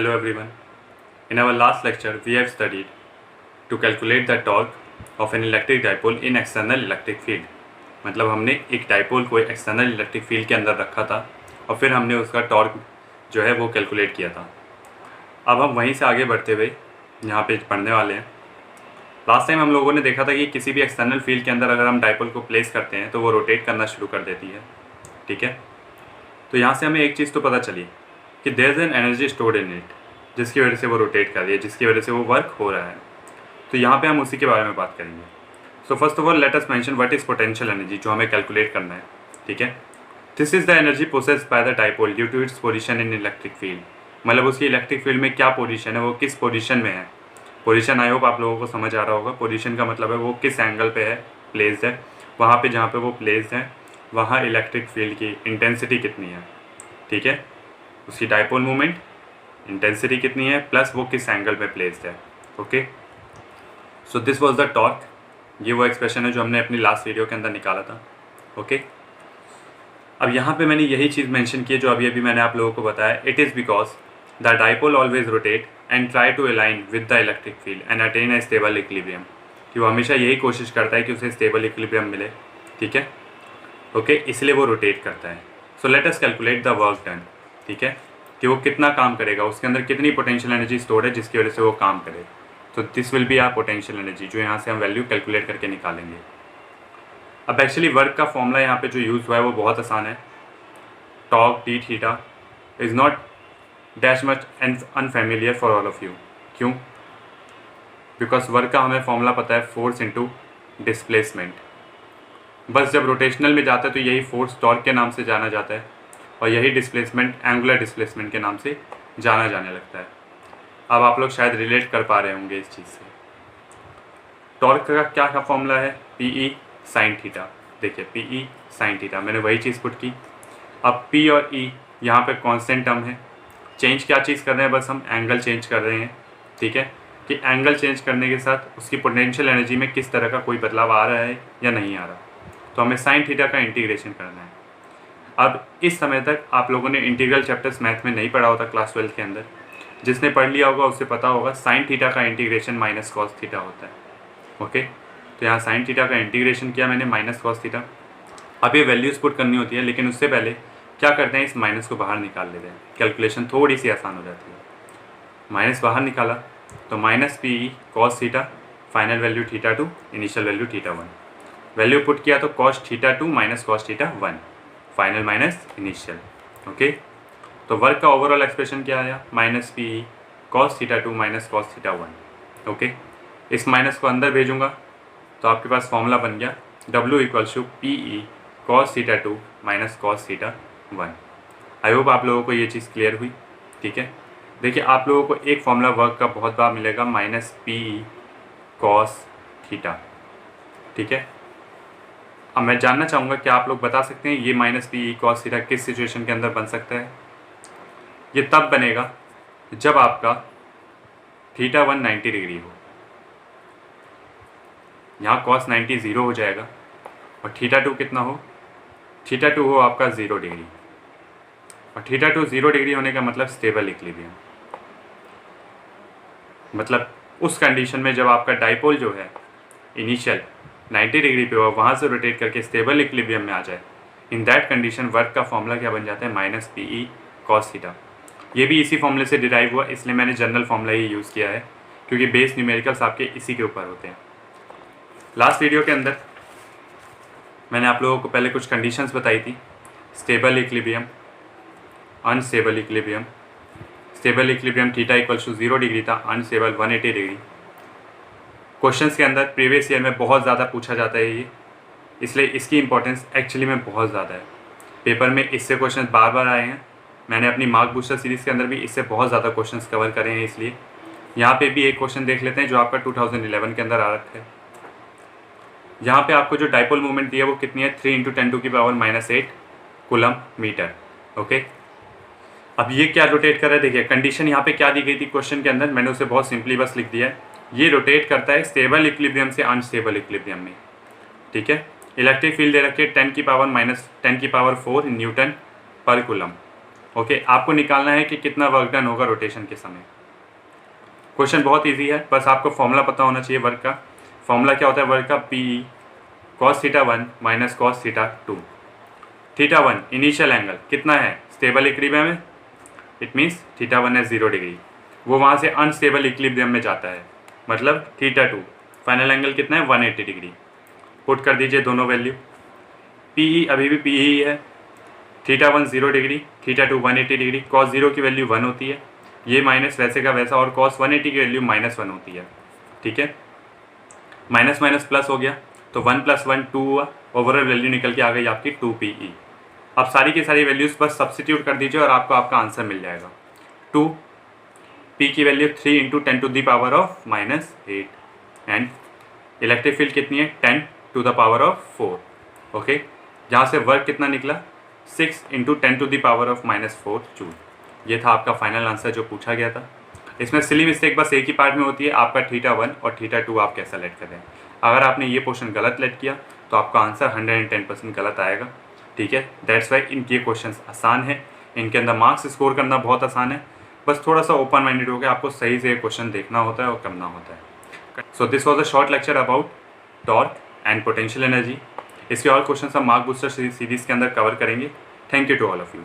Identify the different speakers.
Speaker 1: Hello everyone. In our last lecture, we have studied to calculate the torque of an electric dipole in external electric field. मतलब हमने एक dipole को external electric field के अंदर रखा था और फिर हमने उसका टॉर्क जो है वो कैलकुलेट किया था। अब हम वहीं से आगे बढ़ते हुए यहाँ पे पढ़ने वाले हैं। लास्ट टाइम हम लोगों ने देखा था कि किसी भी एक्सटर्नल फील्ड के अंदर अगर हम डाइपोल को प्लेस करते हैं तो वो रोटेट करना शुरू कर देती है। ठीक है, तो यहाँ से हमें एक चीज़ तो पता चली कि there is an energy stored in it, जिसकी वजह से वो रोटेट कर रही है, जिसकी वजह से वो वर्क हो रहा है। तो यहाँ पे हम उसी के बारे में बात करेंगे। So first of all let us mention what is potential energy, जो हमें कैलकुलेट करना है। ठीक है, this is the energy possessed by the dipole due to its position in electric field. मतलब उसकी इलेक्ट्रिक फील्ड में क्या पोजीशन है, वो किस पोजीशन में है। पोजीशन आई होप आप लोगों को समझ आ रहा होगा। पोजीशन का मतलब है वो किस एंगल पे है, प्लेस्ड है। वहाँ पे जहाँ पे वो प्लेस्ड है वहाँ इलेक्ट्रिक फील्ड की इंटेंसिटी कितनी है। ठीक है, उसकी डाइपोल मोमेंट इंटेंसिटी कितनी है प्लस वो किस एंगल पे प्लेस्ड है। Okay, so this was the torque. ये वो एक्सप्रेशन है जो हमने अपनी लास्ट वीडियो के अंदर निकाला था। ओके, अब यहाँ पे मैंने यही चीज़ मेंशन की है जो अभी मैंने आप लोगों को बताया। It is because the dipole always rotate and try to align with the electric field and attain a stable equilibrium, कि वो हमेशा यही कोशिश करता है कि उसे स्टेबल इक्विलिब्रियम मिले। ठीक है, ओके, इसलिए वो रोटेट करता है। So let us calculate the work done. ठीक है, कि वो कितना काम करेगा, उसके अंदर कितनी पोटेंशियल एनर्जी स्टोर है जिसकी वजह से वो काम करे। तो this will be our potential energy, जो यहाँ से हम वैल्यू कैलकुलेट करके निकालेंगे। अब एक्चुअली वर्क का फॉर्मूला यहाँ पे जो यूज़ हुआ है वो बहुत आसान है। Torque D theta is not dash much and unfamiliar for all of you. क्यों? बिकॉज वर्क का हमें फॉर्मूला पता है, फोर्स इंटू डिस्प्लेसमेंट। बस जब रोटेशनल में जाता है तो यही फोर्स टॉर्क के नाम से जाना जाता है और यही डिस्प्लेसमेंट एंगुलर डिस्प्लेसमेंट के नाम से जाना जाने लगता है। अब आप लोग शायद रिलेट कर पा रहे होंगे इस चीज़ से। टॉर्क का क्या फॉर्मूला है? P E sine theta. देखिए पी ई साइन थीटा, मैंने वही चीज़ पुट की। अब पी और ई यहाँ पे कांस्टेंट टर्म है। चेंज क्या चीज़ कर रहे हैं? बस हम एंगल चेंज कर रहे हैं। ठीक है, कि एंगल चेंज करने के साथ उसकी पोटेंशियल एनर्जी में किस तरह का कोई बदलाव आ रहा है या नहीं आ रहा। तो हमें साइन थीटा का इंटीग्रेशन करना है। अब इस समय तक आप लोगों ने इंटीग्रल चैप्टर्स मैथ में नहीं पढ़ा होता क्लास 12 के अंदर। जिसने पढ़ लिया होगा उससे पता होगा साइन थीटा का इंटीग्रेशन माइनस कॉस थीटा होता है। ओके, तो यहाँ साइन थीटा का इंटीग्रेशन किया मैंने माइनस कॉस थीटा। अब ये वैल्यूज़ पुट करनी होती है, लेकिन उससे पहले क्या करते हैं, इस माइनस को बाहर निकाल लेते हैं। कैलकुलेशन थोड़ी सी आसान हो जाती है। माइनस बाहर निकाला तो minus P E cos theta, final value theta 2, initial value theta 1। Value put किया तो cos theta 2 minus cos theta 1, final minus initial. Okay, तो वर्क का ओवरऑल एक्सप्रेशन क्या आया? Minus P E cos theta 2 minus cos theta 1। Okay, इस minus को अंदर भेजूंगा तो आपके पास फॉर्मूला बन गया W equals to P E cos theta 2 minus cos theta 1। I hope आप लोगों को ये चीज़ क्लियर हुई। ठीक है, देखिए आप लोगों को एक फॉर्मूला वर्क का बहुत बार मिलेगा, minus P E cos theta. ठीक है, अब मैं जानना चाहूँगा कि आप लोग बता सकते हैं ये minus P E cos theta किस सिचुएशन के अंदर बन सकता है? ये तब बनेगा जब आपका थीटा 1 90 डिग्री हो। यहाँ कॉस 90 ज़ीरो हो जाएगा और थीटा 2 कितना हो? थीटा 2 हो आपका 0 डिग्री। और थीटा 2 0 डिग्री होने का मतलब स्टेबल इक्विलिब्रियम। मतलब उस कंडीशन में जब आपका डाइपोल जो है इनिशियल 90 डिग्री पे हो, वहाँ से रोटेट करके स्टेबल इक्विलिब्रियम में आ जाए, इन दैट कंडीशन वर्क का फॉर्मूला क्या बन जाता है? Minus P E cos theta. ये भी इसी फॉर्मूले से डिराइव हुआ, इसलिए मैंने जनरल फॉर्मूला ही यूज़ किया है, क्योंकि बेस न्यूमेरिकल्स आपके इसी के ऊपर होते हैं। लास्ट वीडियो के अंदर मैंने आप लोगों को पहले कुछ कंडीशंस बताई थी, stable equilibrium, unstable equilibrium. Stable equilibrium theta equals to 0 degree था, अनस्टेबल 180 डिग्री। क्वेश्चंस के अंदर प्रीवियस ईयर में बहुत ज़्यादा पूछा जाता है ये, इसलिए इसकी इंपॉर्टेंस एक्चुअली में बहुत ज़्यादा है। पेपर में इससे क्वेश्चन बार बार आए हैं। मैंने अपनी मार्क बूस्टर सीरीज़ के अंदर भी इससे बहुत ज़्यादा क्वेश्चंस कवर करे हैं, इसलिए यहाँ पे भी एक क्वेश्चन देख लेते हैं जो आपका 2011 के अंदर आ रखा है। यहाँ पे आपको जो डाइपोल मूवमेंट दी है वो कितनी है? 3 × 10⁻⁸ कूलम मीटर। ओके, अब ये क्या रोटेट कर रहा है? देखिए कंडीशन यहाँ पे क्या दी गई थी क्वेश्चन के अंदर, मैंने उसे बहुत सिंपली बस लिख दिया है। ये रोटेट करता है स्टेबल इक्विलिब्रियम से अनस्टेबल इक्विलिब्रियम में। ठीक है, इलेक्ट्रिक फील्ड दे रखी है 10⁻⁻⁴ न्यूटन पर कूलम। ओके, आपको निकालना है कि कितना वर्क डन होगा रोटेशन के समय। क्वेश्चन बहुत इजी है, बस आपको फॉर्मूला पता होना चाहिए वर्क का। फॉर्मूला क्या होता है वर्क का? P cos theta 1 minus cos theta 2। Theta 1 initial angle कितना है? स्टेबल इक्विलिब्रियम में, इट मीन्स थीटा 1 है 0 डिग्री, वो वहाँ से अनस्टेबल इक्विलिब्रियम में जाता है, मतलब थीटा 2 फाइनल एंगल कितना है? 180 डिग्री। पुट कर दीजिए दोनों वैल्यू। पी अभी भी पी ही है, theta 1 0 degree, theta 2 180 degree, cos 0 की वैल्यू 1 होती है, ये माइनस वैसे का वैसा, और कॉस 180 की वैल्यू -1 होती है। ठीक है, माइनस माइनस प्लस हो गया, तो 1 + 1 2 हुआ, ओवरऑल वैल्यू निकल के आ गई आपकी 2PE। अब सारी की सारी वैल्यूज बस सब्सटीट्यूट कर दीजिए और आपको आपका आंसर मिल जाएगा। 2 P की वैल्यू 3 × 10⁻⁻8 एंड इलेक्ट्रिक फील्ड कितनी है? 10⁻⁴। ओके, जहाँ से वर्क कितना निकला? 6 × 10⁻⁻4 जूल। ये था आपका फाइनल आंसर जो पूछा गया था। इसमें सिली मिस्टेक बस एक ही पार्ट में होती है, आपका थीटा 1 और थीटा 2 आप कैसा लेट करें। अगर आपने ये पोर्शन गलत लेट किया तो आपका आंसर 110% गलत आएगा। ठीक है, दैट्स वाई इनके क्वेश्चन आसान है, इनके अंदर मार्क्स स्कोर करना बहुत आसान है, बस थोड़ा सा ओपन माइंडेड हो गया, आपको सही से क्वेश्चन देखना होता है और करना होता है। So this was a short lecture about torque and potential energy. इसके और क्वेश्चन हम मार्क बूस्टर सीरीज के अंदर कवर करेंगे। Thank you to all of you.